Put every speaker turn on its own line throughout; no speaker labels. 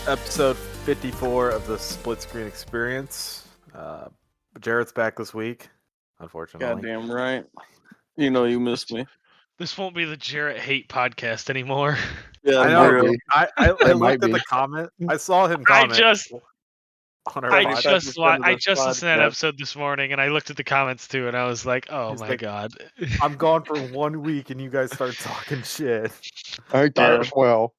episode 54 of the Split Screen Experience. Jarrett's back this week, unfortunately.
Goddamn right. You know you missed me.
This won't be the Jarrett hate podcast anymore.
Yeah,
I know.
bro.
I looked at the comment. I saw him comment. On our
I
podcast.
just listened to that episode this morning, and I looked at the comments too, and I was like, "Oh
He's
my
like,
god!"
I'm gone for 1 week, and you guys start talking shit.
I think that as well.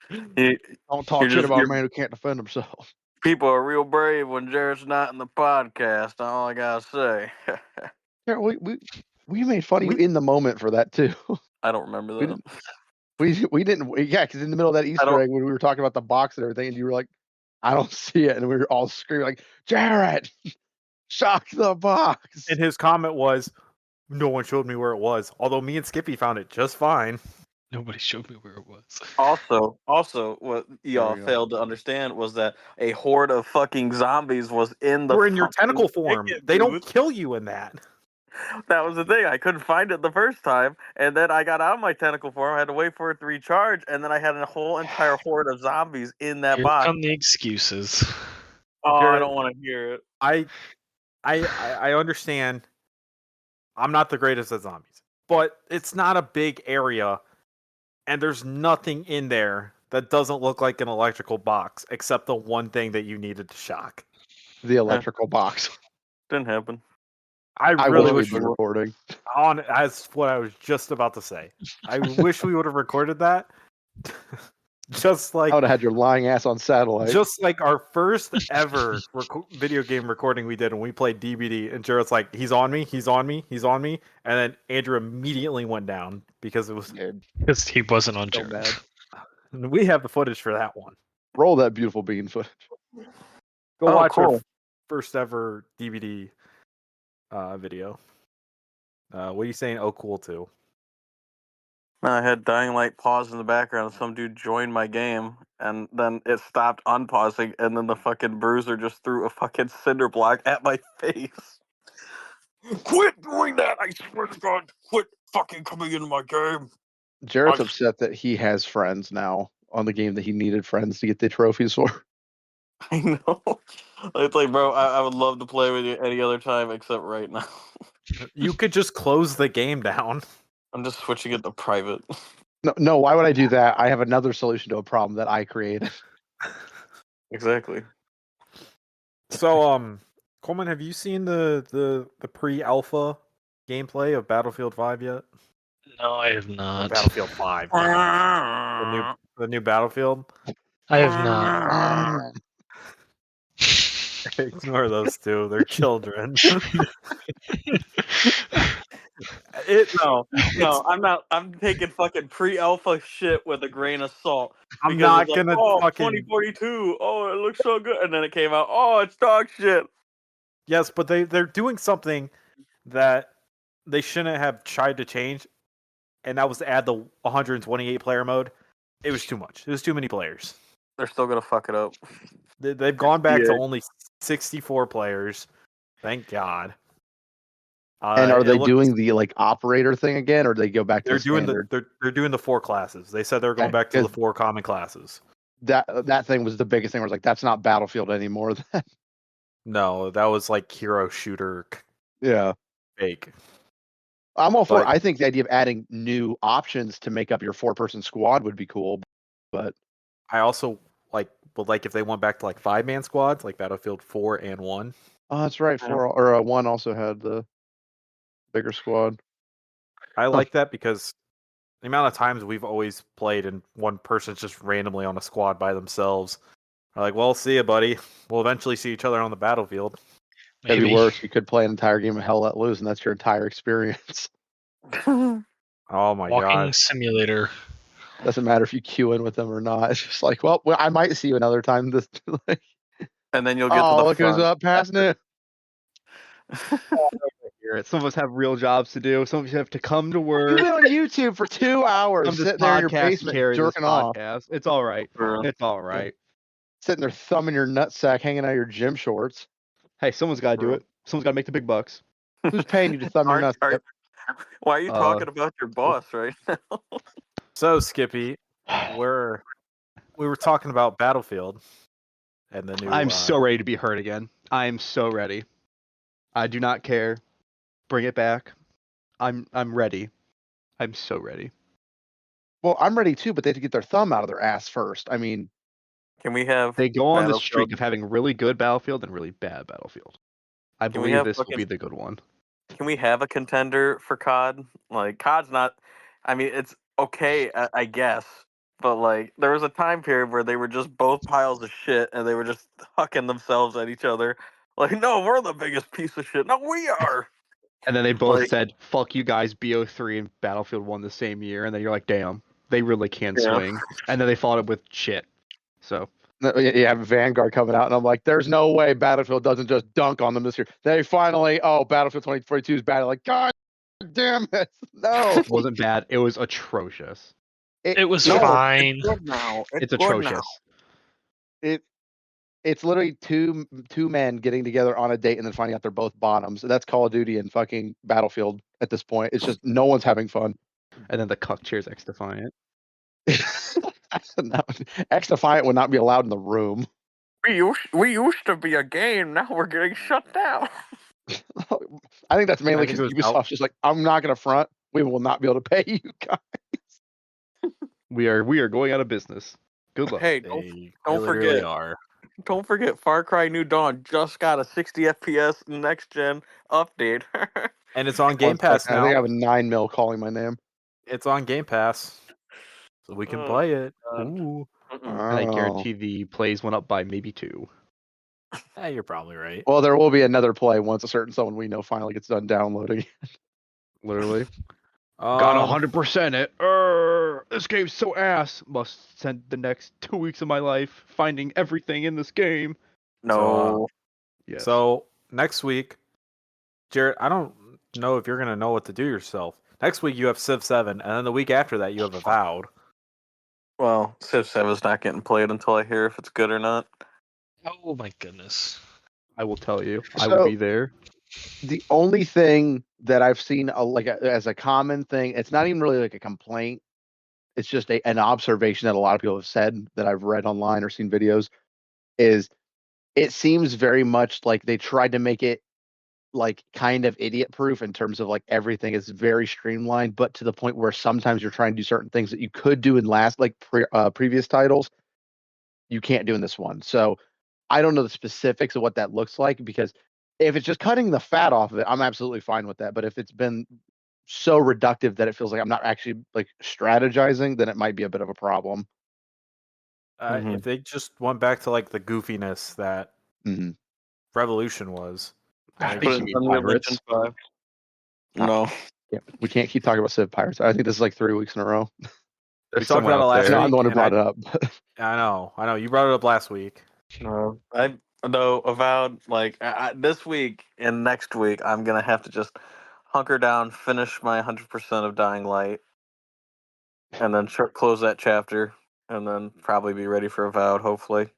You-
Don't talk
You're
shit
just-
about a
you're-
man who can't defend himself.
People are real brave when Jarrett's not in the podcast. All I gotta say.
Yeah, we made fun of you in the moment for that too.
I don't remember that.
We didn't. Yeah, because in the middle of that Easter egg when we were talking about the box and everything, and you were like, "I don't see it," and we were all screaming like, "Jarrett, shock the box!"
And his comment was, "No one showed me where it was." Although me and Skippy found it just fine.
Nobody showed me where it was.
Also, what y'all
we go.
failed to understand was that a horde of fucking zombies was in the.
We're in your
fucking
tentacle form.
thicket,
They don't
dude.
kill you in that.
That was the thing. I couldn't find it the first time, and then I got out of my tentacle form. I had to wait for it to recharge, and then I had a whole entire horde of zombies in that
Here
box.
come the excuses.
Oh, I
Jarrett,
don't want to hear it.
I understand. I'm not the greatest at zombies, but it's not a big area, and there's nothing in there that doesn't look like an electrical box, except the one thing that you needed to shock.
The electrical box.
Didn't happen.
I
I
really
wish
wish
we'd been recording.
That's what I was just about to say. I wish we would have recorded that. Just like
I would have had your lying ass on satellite.
Just like our first ever video game recording we did when we played DBD, and Jarrett's like, he's on me, and then Andrew immediately went down because it was.
Because he wasn't on
So
Jarrett.
bad.
And we have the footage for that one.
Roll that beautiful bean footage.
Go
Oh,
watch our
cool.
first ever DVD video. What are you saying? Oh, cool too.
I had Dying Light pause in the background. Some dude joined my game, and then it stopped unpausing, and then the fucking bruiser just threw a fucking cinder block at my face. Quit doing that! I swear to God, quit fucking coming into my game.
Jarrett's
I'm-
upset that he has friends now on the game that he needed friends to get the trophies for.
I know. It's like, bro, I would love to play with you any other time except right now.
You could just close the game down.
I'm just switching it to private.
No, why would I do that? I have another solution to a problem that I created.
Exactly.
So, Coleman, have you seen the pre-alpha gameplay of Battlefield 5 yet?
No, I have
Or
not.
Battlefield 5. The new Battlefield.
I have not.
Ignore those two. They're children.
No, I'm not. I'm taking fucking pre-alpha shit with a grain of salt.
I'm
Because
not
it's like,
gonna
oh,
fucking.
2042. Oh, it looks so good, and then it came out. Oh, it's dog shit.
Yes, but they're doing something that they shouldn't have tried to change, and that was to add the 128 player mode. It was too much. It was too many players.
They're still gonna fuck it up.
They've gone back to
Yeah.
only 64 players. Thank God.
And are
it
they
looks-
doing the like operator thing again, or they go back to
They're
the
doing
standard?
they're doing the 4 classes. They said they're going
Okay,
back to the
because-
4 common classes.
That thing was the biggest thing. Where it's like that's not Battlefield anymore.
No, that was like hero shooter
Yeah,
fake.
I'm all for it.
But-
I think the idea of adding new options to make up your 4-person squad would be cool. But
I also would like if they went back to like 5-man squads, like Battlefield 4 and 1.
oh, that's right.
Yeah.
4 or 1 also had the bigger squad.
I like that because the amount of times we've always played and one person's just randomly on a squad by themselves. We're like, well, see ya, buddy. We'll eventually see each other on the battlefield.
It'd
Maybe.
be worse. You could play an entire game of Hell Let Loose, and that's your entire experience.
Oh my
Walking
god.
simulator.
Doesn't matter if you queue in with them or not. It's just like, well, I might see you another time. This, like,
And then you'll get
oh,
to the
look who's
front.
up, passing it.
Some of us have real jobs to do. Some of us have to come to
You've
work.
been on YouTube for 2 hours,
I'm just
sitting there in your
podcast to
basement,
carry this
jerking off,
podcast. It's all right.
Bro.
It's all right.
sitting there thumbing your nutsack, hanging out of your gym shorts.
Hey, someone's got to do
Bro.
it. Someone's got to make the big bucks.
Who's paying you to thumb your
Aren't-
nutsack?
Why are you talking about your boss right now?
So Skippy, we're we were talking about Battlefield and the new.
I'm so ready to be hurt again. I'm so ready. I do not care. Bring it back. I'm ready. I'm so ready.
Well, I'm ready too, but they have to get their thumb out of their ass first. I mean,
Can we have
They go on the
Battlefield-
streak of having really good Battlefield and really bad Battlefield. I
Can we
believe
have
this will
fucking-
be the good one.
Can we have a contender for COD? Like COD's not. I mean, it's okay, I guess, but like there was a time period where they were just both piles of shit, and they were just hucking themselves at each other. Like, no, we're the biggest piece of shit. No, we are.
And then they both
Like-
said, "Fuck you guys." BO3 and Battlefield 1 the same year, and then you're like, "Damn, they really can
Yeah.
swing." And then they followed up with shit. So
you have Vanguard coming out, and I'm like, there's no way Battlefield doesn't just dunk on them this year. They finally, Battlefield 2042 is bad. Like, God damn it, no.
it wasn't bad. It was atrocious.
It was
no,
fine.
Good now.
It's
good now.
atrocious.
It's literally two men getting together on a date and then finding out they're both bottoms. That's Call of Duty and fucking Battlefield at this point. It's just no one's having fun.
And then the cuck cheers X Defiant.
No, X Defiant would not be allowed in the room.
We used to be a game. Now we're getting shut down.
I think that's mainly
I think
because
it was
Ubisoft's just like, I'm not going to front. We will not be able to pay you guys.
We are going out of business. Good luck.
Hey,
They
don't
really
forget.
are.
don't forget, Far Cry New Dawn just got a 60 FPS next gen update.
And it's on Game Pass
I think I
now.
have a 9 mil calling my name.
It's on Game Pass, so we can
Oh,
play it.
God.
Ooh,
And I
Oh.
guarantee the plays went up by maybe 2.
you're probably right.
Well, there will be another play once a certain someone we know finally gets done downloading.
Literally. Got
Um,
100% it. This game's so ass. Must spend the next 2 weeks of my life finding everything in this game.
No.
Yes.
So next week, Jared, I don't know if you're gonna know what to do yourself. Next week you have Civ 7, and then the week after that you have Avowed.
Well, Civ 7's not getting played until I hear if it's good or not.
Oh my goodness.
I will tell you. I
So-
will be there.
The only thing that I've seen as a common thing, it's not even really like a complaint. It's just an observation that a lot of people have said that I've read online or seen videos, is it seems very much like they tried to make it like kind of idiot proof in terms of like everything is very streamlined, but to the point where sometimes you're trying to do certain things that you could do in previous titles, you can't do in this one. So I don't know the specifics of what that looks like, because if it's just cutting the fat off of it, I'm absolutely fine with that. But if it's been so reductive that it feels like I'm not actually like strategizing, then it might be a bit of a problem.
Mhm.
If they just went back to like the goofiness that
Mhm.
Revolution was,
I
Like,
think
Put
you
it
mean
on the
pirates.
Legend 5.
Ah.
No.
Yeah, we can't keep talking about Civ Pirates. I think this is like 3 weeks in a row.
we
There's
talked
someone
about it
out
last
there.
No, I'm the one who
week,
brought it up.
I know. You brought it up last week.
No. Though Avowed, like this week and next week, I'm gonna have to just hunker down, finish my 100% of Dying Light, and then close that chapter, and then probably be ready for Avowed, hopefully.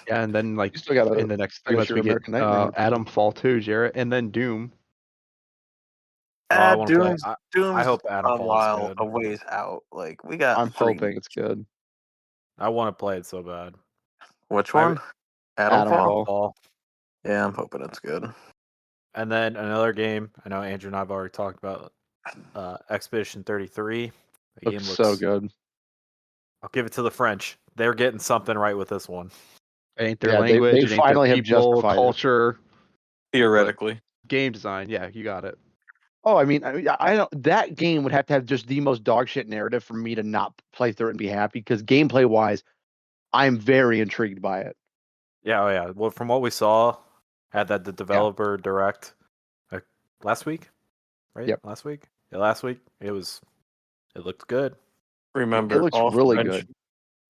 Yeah, and then like
You still got
in
to
the next 3
finish
months
your
we get
American Nightmare.
Adam Fall 2, Jarrett, and then Doom.
I wanna play-
Doom's,
I
Doom's
hope Adam
a
Falls
while
good.
a ways out. Like we got.
I'm
3
hoping it's good.
I want to play it so bad.
Which
I-
one? Adam
Adam
Fall.
Fall.
Fall.
Yeah, I'm hoping it's good.
And then another game. I know Andrew and I've already talked about Expedition 33. The
Looks so good.
I'll give it to the French. They're getting something right with this one.
It ain't their
Yeah, they
language, it ain't
finally
their
have
people,
justified it.
culture,
Theoretically,
game design. Yeah, you got it.
Oh, I mean, I don't. That game would have to have just the most dog shit narrative for me to not play through it and be happy. Because gameplay wise, I'm very intrigued by it.
Yeah, oh yeah. Well, from what we saw, had the developer direct last week, right?
Yep.
Last week. Yeah, last week. It looked good.
remember
It looks
all
really
French,
good.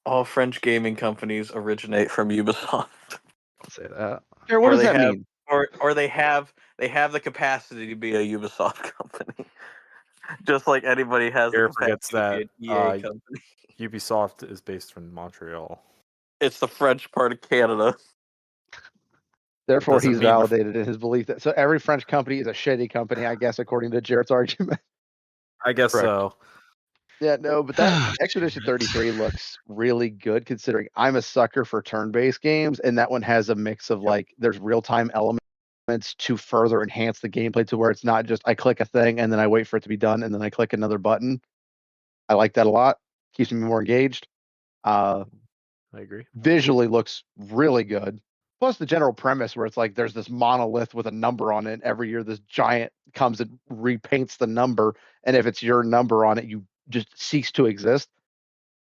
all French gaming companies originate from Ubisoft,
I'll say that.
Jared, what
Or
does
they
that
have-
mean?
or they have the capacity to be a Ubisoft company, just like anybody has the
Jared forgets
capacity to be an EA company.
Ubisoft is based in Montreal.
It's the French part of Canada.
Therefore,
doesn't
he's
mean-
validated in his belief that so every French company is a shitty company. I guess according to Jared's argument.
I guess
Correct.
so.
Yeah, no, but that Expedition 33 looks really good considering I'm a sucker for turn-based games, and that one has a mix of like there's real-time elements to further enhance the gameplay to where it's not just I click a thing and then I wait for it to be done and then I click another button. I like that a lot. Keeps me more engaged.
I agree.
Visually looks really good. Plus the general premise where it's like there's this monolith with a number on it. And every year this giant comes and repaints the number, and if it's your number on it, you just cease to exist.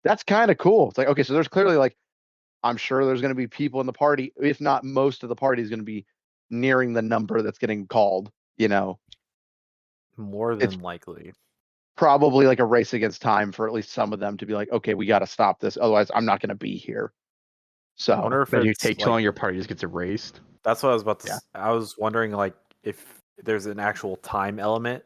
That's kind of cool. It's like, okay, so there's clearly like I'm sure there's going to be people in the party, if not most of the party is going to be nearing the number that's getting called, you know.
More
It's
than likely.
probably like a race against time for at least some of them to be like, okay, we got to stop this, otherwise I'm not going to be here.
I
So
wonder if
Then you
it's
take too
like,
long, your party just gets erased.
that's what I was about to.
Yeah.
I was wondering like if there's an actual time element.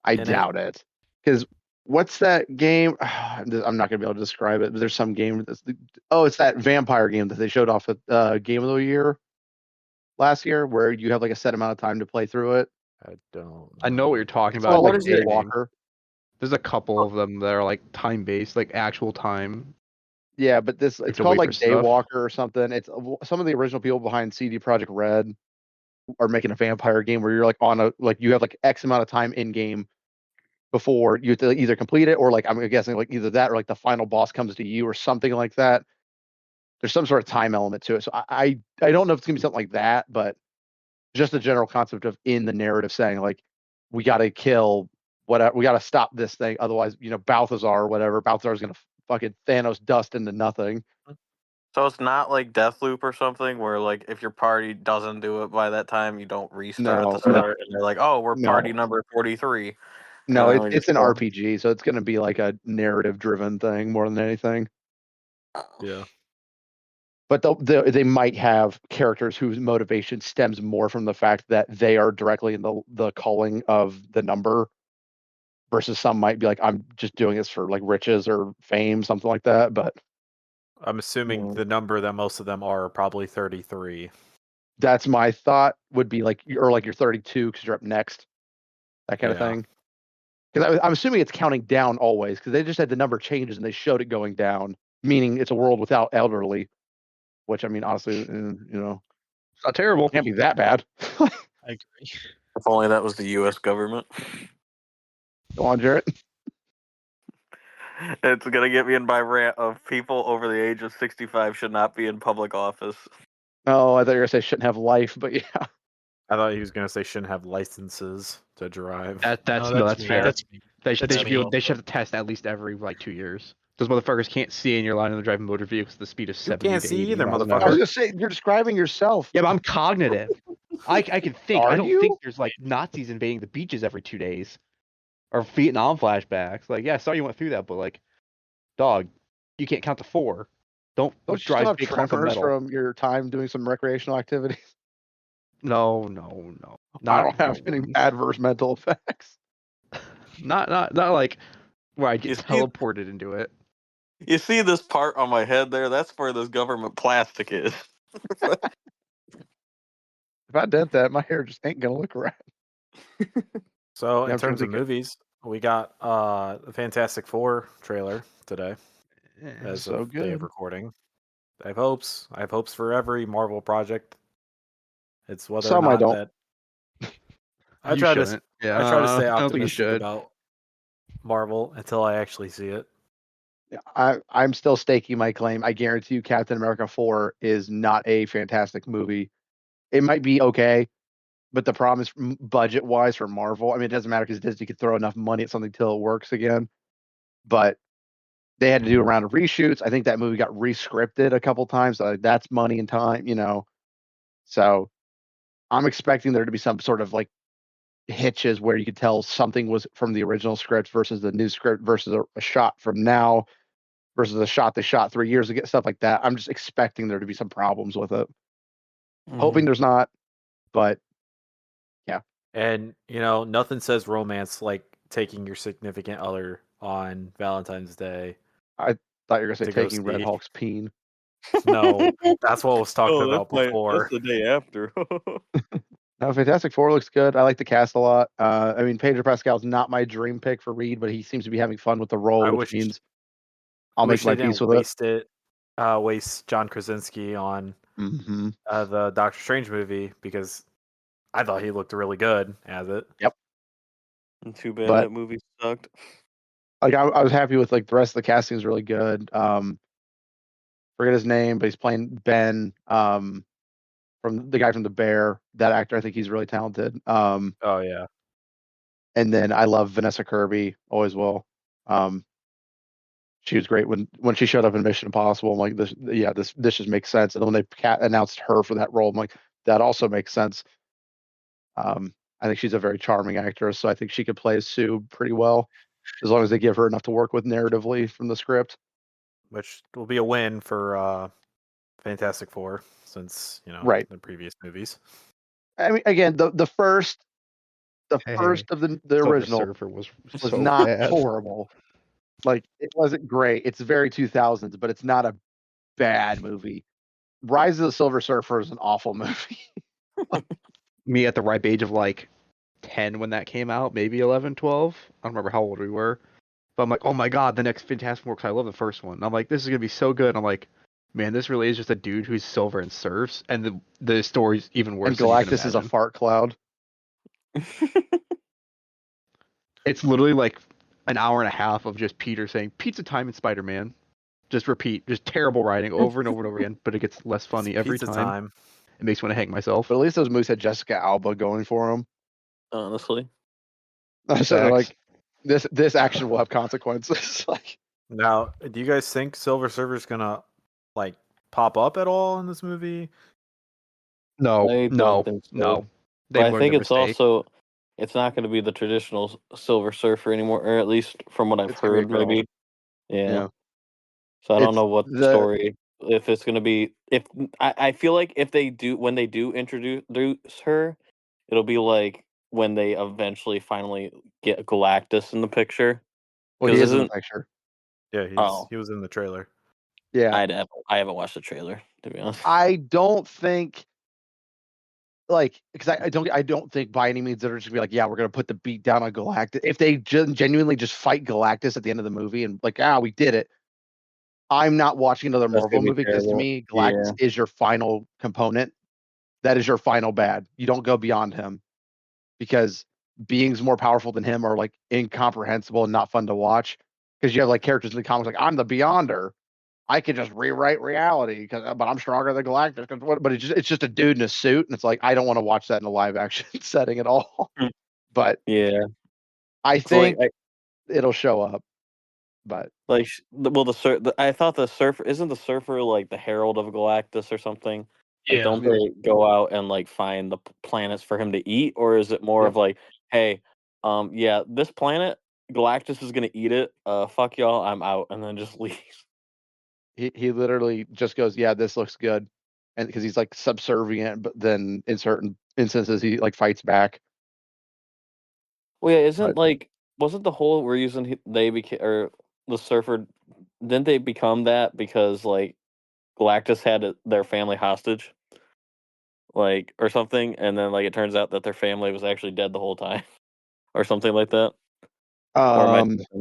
I
in it.
doubt it. Because what's that game? I'm not going to be able to describe it, but there's some game. It's that vampire game that they showed off at Game of the Year last year, where you have like a set amount of time to play through it.
I don't.
I know what you're talking
It's
about.
called
what
like
is it?
Daywalker.
There's a couple of them that are like time based, like actual time.
Yeah, but it's
to
called
wait
like
for stuff.
Daywalker or something. It's some of the original people behind CD Projekt Red are making a vampire game where you're like on a like you have like X amount of time in game before you have to either complete it or like I'm guessing like either that or like the final boss comes to you or something like that. There's some sort of time element to it. So I don't know if it's gonna be something like that, but just the general concept of in the narrative saying like we got to kill whatever, we got to stop this thing, otherwise Balthazar or whatever, Balthazar's gonna fucking Thanos dust into nothing.
So it's not like Deathloop or something where like if your party doesn't do it by that time, you don't restart at the
No.
start, and they're like, "Oh, we're
No.
party number 43."
No,
And then we
it's
just
an
go.
RPG, so it's gonna be like a narrative driven thing more than anything.
Yeah.
But they might have characters whose motivation stems more from the fact that they are directly in the calling of the number, versus some might be like, I'm just doing this for like riches or fame, something like that. But
I'm assuming the number that most of them are probably 33.
that's my thought would be like, or like you're 32 because you're up next, that kind of
Yeah.
thing. Because I'm assuming it's counting down always, because they just had the number changes and they showed it going down, meaning it's a world without elderly. Which I mean, honestly,
It's not terrible.
can't be that bad.
I agree.
If only that was the U.S. government.
Go on, Jarrett.
It's gonna get me in my rant of people over the age of 65 should not be in public office.
Oh, I thought you were gonna say shouldn't have life, but yeah.
I thought he was gonna say shouldn't have licenses to drive.
That's
me.
fair.
That's me.
They should
that's me.
they should have to test at least every like 2 years. Those motherfuckers can't see and you're allowed to drive motor vehicles at the speed of 70
can't
to
see
80
either,
miles an
I
hour.
was gonna say you're describing yourself.
Yeah, but I'm cognitive. I can think.
Are
I don't
you?
think there's like Nazis invading the beaches every 2 days, or Vietnam flashbacks. Like, yeah, sorry you went through that, but like, dog, you can't count to 4. Don't
Don't you still
drive
have
big hunk of
tremors
metal.
from your time doing some recreational activities?
No.
I don't have any
those.
adverse mental effects.
Not like where I
You
get
see-
teleported into it.
You see this part on my head there? That's where this government plastic is.
If I did that, my hair just ain't gonna look right.
So
Yeah,
in
I'm trying
terms
to
of
think
movies, we got the Fantastic Four trailer today as
so
of day of
good.
recording. I have hopes. I have hopes for every Marvel project. It's whether
Some
or
I
not
don't.
that I
You
try to
shouldn't. Yeah,
I try to stay
I don't think you
optimistic
should.
about Marvel until I actually see it.
I'm still staking my claim. I guarantee you, Captain America 4 is not a fantastic movie. It might be okay, but the problem is budget wise for Marvel. I mean, it doesn't matter because Disney could throw enough money at something till it works again. But they had to do a round of reshoots. I think that movie got rescripted a couple times. That's money and time, So I'm expecting there to be some sort of like hitches where you could tell something was from the original script versus the new script versus a shot from now versus a shot they shot 3 years ago, stuff like that. I'm just expecting there to be some problems with it. Hoping there's not, but
And nothing says romance like taking your significant other on Valentine's Day.
thought you were gonna say
To go
taking Red
see.
Hulk's peen.
No, that's what was talked about before.
That's the day after.
No, Fantastic Four looks good. I like the cast a lot. I mean, Pedro Pascal's not my dream pick for Reed, but he seems to be having fun with the role,
I
which
wish-
means
I
I'll make
wish
my
they
peace
didn't
with it.
waste John Krasinski on
Hmm
the Doctor Strange movie because I thought he looked really good as it.
Too bad
But-
that movie sucked.
Like I was happy with like the rest of the casting is really good. Forget his name, but he's playing Ben. From the guy from The Bear. That actor, I think he's really talented.
Oh yeah,
And then I love Vanessa Kirby, always will. She was great when she showed up in Mission Impossible. I'm like, this just makes sense. And then when they announced her for that role, I'm like, that also makes sense. I think she's a very charming actress, so I think she could play Sue pretty well, as long as they give her enough to work with narratively from the script.
which will be a win for Fantastic Four since
Right.
the previous movies.
I mean, again, the first
Hey,
of the
Silver
original
Surfer was
was
so
not
bad.
horrible. Like it wasn't great. It's very 2000s, but it's not a bad movie. Rise of the Silver Surfer is an awful movie.
Me at the ripe age of like 10 when that came out, maybe 11, 12. I don't remember how old we were. But I'm like, oh my god, the next Fantastic Four, 'cause I love the first one. I'm like, this is gonna be so good. I'm like, man, this really is just a dude who's silver and surfs, and the story's even worse.
And
than you can
Galactus is a
imagine.
fart cloud.
It's literally like an hour and a half of just Peter saying pizza time and Spider-Man. Just repeat, just terrible writing over and over and over again, but it gets less funny
It's
every
pizza
time. It makes me want to hang myself.
But at least those movies had Jessica Alba going for them.
Honestly,
So they're
Facts.
like, this action will have consequences. Like,
Now, do you guys think Silver Surfer's gonna like pop up at all in this movie?
No,
I don't
no,
think so.
no.
but I
learned
think
their
it's
mistake.
also it's not going to be the traditional Silver Surfer anymore, or at least from what I've
It's gonna be a
heard,
girl.
maybe. Yeah.
Yeah.
So I don't
It's
know what
the-
story if it's going to be. If I feel like if they do when they do introduce her, it'll be like when they eventually finally get Galactus in the picture.
well, he
'Cause
is in the
isn't-
picture.
Yeah,
Oh.
he was in the trailer.
Yeah.
I haven't watched the trailer, to be honest.
I don't think because I don't think by any means they're just gonna be like, yeah, we're gonna put the beat down on Galactus. If they genuinely just fight Galactus at the end of the movie and like, we did it. I'm not watching another
That's
Marvel
gonna be
movie because to
terrible.
me, Galactus is your final component. That is your final bad. You don't go beyond him because beings more powerful than him are like incomprehensible and not fun to watch. Because you have like characters in the comics like I'm the Beyonder. I can just rewrite reality but I'm stronger than Galactus. But it's just a dude in a suit, and it's like I don't want to watch that in a live action setting at all.
Hmm.
But
Yeah.
I
So, like,
think it'll show up. But
I thought the surfer isn't the surfer like the herald of Galactus or something. Like,
Yeah.
don't they go out and like find the planets for him to eat, or is it more
Yep.
of like, hey, yeah, this planet Galactus is gonna eat it. Fuck y'all, I'm out, and then just leaves.
he literally just goes, yeah, this looks good, and because he's like subservient, but then in certain instances he like fights back.
Well, yeah, isn't
But-
like wasn't the whole reason they became or the surfer didn't they become that because like Galactus had their family hostage, like or something, and then like it turns out that their family was actually dead the whole time, or something like that. Or am I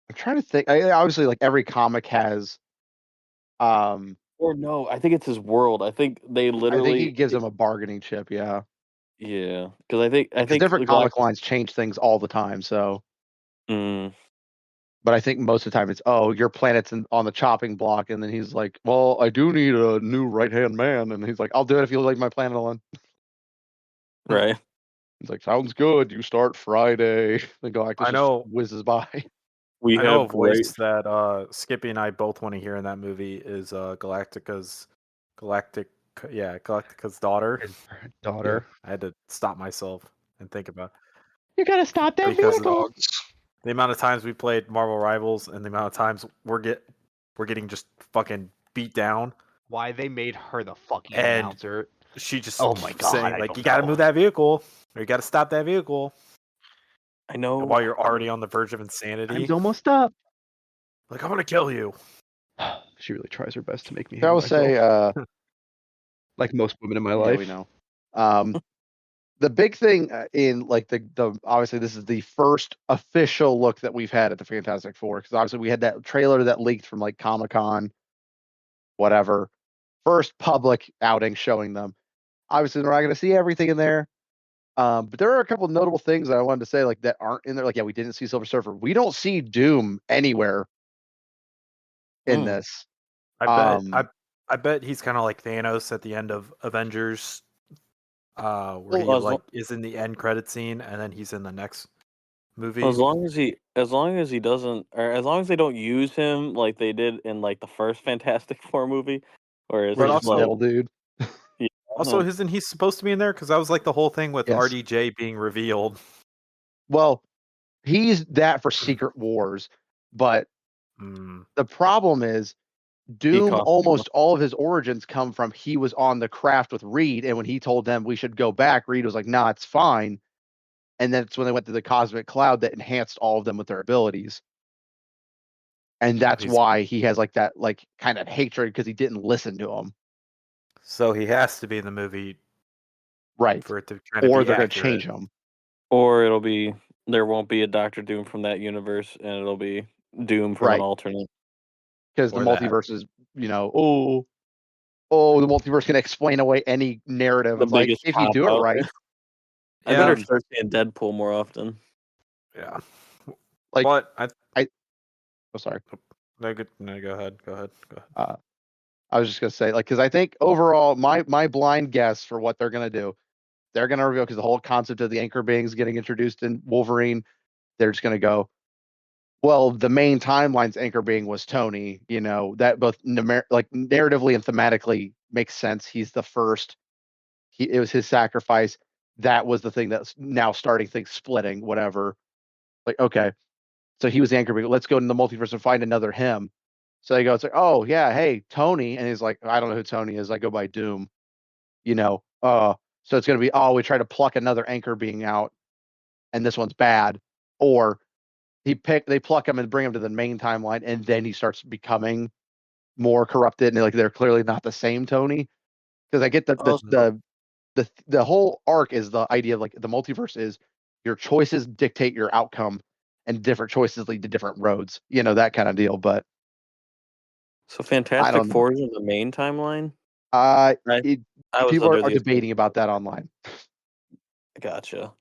I'm trying to think. Obviously, like every comic has.
Or no, I think it's his world. I think they
I
literally.
think he gives him a bargaining chip. Yeah,
Yeah, because I think
'cause different comic lines change things all the time. So,
Mm,
but I think most of the time it's your planet's on the chopping block, and then he's like, well, I do need a new right hand man, and he's like, I'll do it if you leave my planet alone.
right.
He's like, sounds good. You start Friday. The Galactus
I know.
just whizzes by.
We
I know a
have great.
voice that Skippy and I both want to hear in that movie is Galactica's daughter.
Daughter.
I had to stop myself and think about
You gotta stop that
Because
vehicle.
the amount of times we played Marvel Rivals and the amount of times we're getting just fucking beat down.
Why they made her the fucking
And-
announcer?
She just
Oh my
keeps
God,
saying
I
like
don't
you got to
know.
move that vehicle or you got to stop that vehicle
I know.
while you're already on the verge of insanity.
Time's almost up.
Like I'm gonna kill you.
She really tries her best to make me.
I
hate
will say,
myself, like most women in my
yeah,
life.
we know. The big thing in like the obviously this is the first official look that we've had at the Fantastic Four, because obviously we had that trailer that leaked from like Comic-Con, whatever. First public outing showing them. Obviously, we're not going to see everything in there. But there are a couple of notable things that I wanted to say, like that aren't in there. Like, yeah, we didn't see Silver Surfer. We don't see Doom anywhere in this.
I bet he's kind of like Thanos at the end of Avengers, where he
Well,
like is in the end credit scene and then he's in the next movie.
As long as he doesn't, or as long as they don't use him like they did in like the first Fantastic Four movie, or is
But
it
also-
like,
Little dude.
Also, isn't he supposed to be in there? Because that was like the whole thing with
Yes.
RDJ being revealed.
Well, he's that for Secret Wars, but the problem is Doom,
cost
almost all of his origins come from he was on the craft with Reed, and when he told them we should go back, Reed was like, nah, it's fine. And then it's when they went to the Cosmic Cloud that enhanced all of them with their abilities. And that's
He's-
why he has like that like kind of hatred, because he didn't listen to him.
So he has to be in the movie
Right.
for it to kind of
Or
be
they're going
accurate.
to change him.
or it'll be there won't be a Doctor Doom from that universe, and it'll be Doom from
Right.
an alternate.
Because the
Or that.
multiverse is, the multiverse can explain away any narrative.
The
It's like,
biggest
if you do it
cop-out.
right,
I better
Yeah,
start seeing Deadpool more often.
yeah.
like,
But
oh, sorry.
no, go ahead. Go ahead.
I was just gonna say, like, because I think overall, my blind guess for what they're gonna do, they're gonna reveal, because the whole concept of the anchor beings getting introduced in Wolverine, they're just gonna go, well, the main timeline's anchor being was Tony. That both like narratively and thematically makes sense. He's the first. It was his sacrifice. That was the thing that's now starting things splitting. Whatever. Like, okay, so he was the anchor being. Let's go into the multiverse and find another him. So they go, it's like, oh yeah, hey, Tony, and he's like, I don't know who Tony is. I go by Doom. So it's gonna be, we try to pluck another anchor being out, and this one's bad, or they pluck him and bring him to the main timeline, and then he starts becoming more corrupted, and they're clearly not the same Tony. Because I get the whole arc is the idea of like the multiverse is your choices dictate your outcome, and different choices lead to different roads. That kind of deal. But
So Fantastic
know.
Four is in the main timeline.
I
was
people
under
are
the
debating about that online,
Gotcha.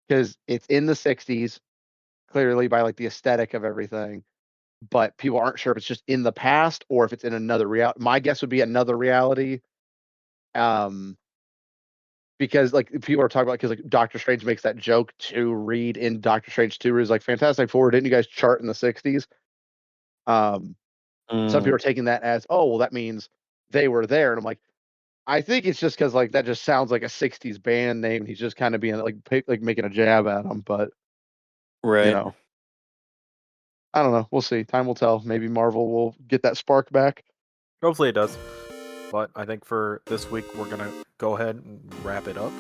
because it's in the 60s, clearly by like the aesthetic of everything, but people aren't sure if it's just in the past or if it's in another reality. My guess would be another reality, because like people are talking about, because like Doctor Strange makes that joke to Reed in Doctor Strange 2, where he's like, Fantastic Four, didn't you guys chart in the 60s? Some people are taking that as, oh well, that means they were there, and I'm like, I think it's just because like that just sounds like a 60s band name. He's just kind of being like making a jab at them, but
Right.
I don't know. We'll see. Time will tell. Maybe Marvel will get that spark back.
Hopefully it does. But I think for this week we're gonna go ahead and wrap it up.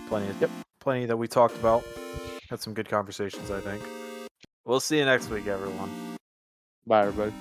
Plenty that we talked about. Had some good conversations, I think. We'll see you next week, everyone.
Bye, everybody.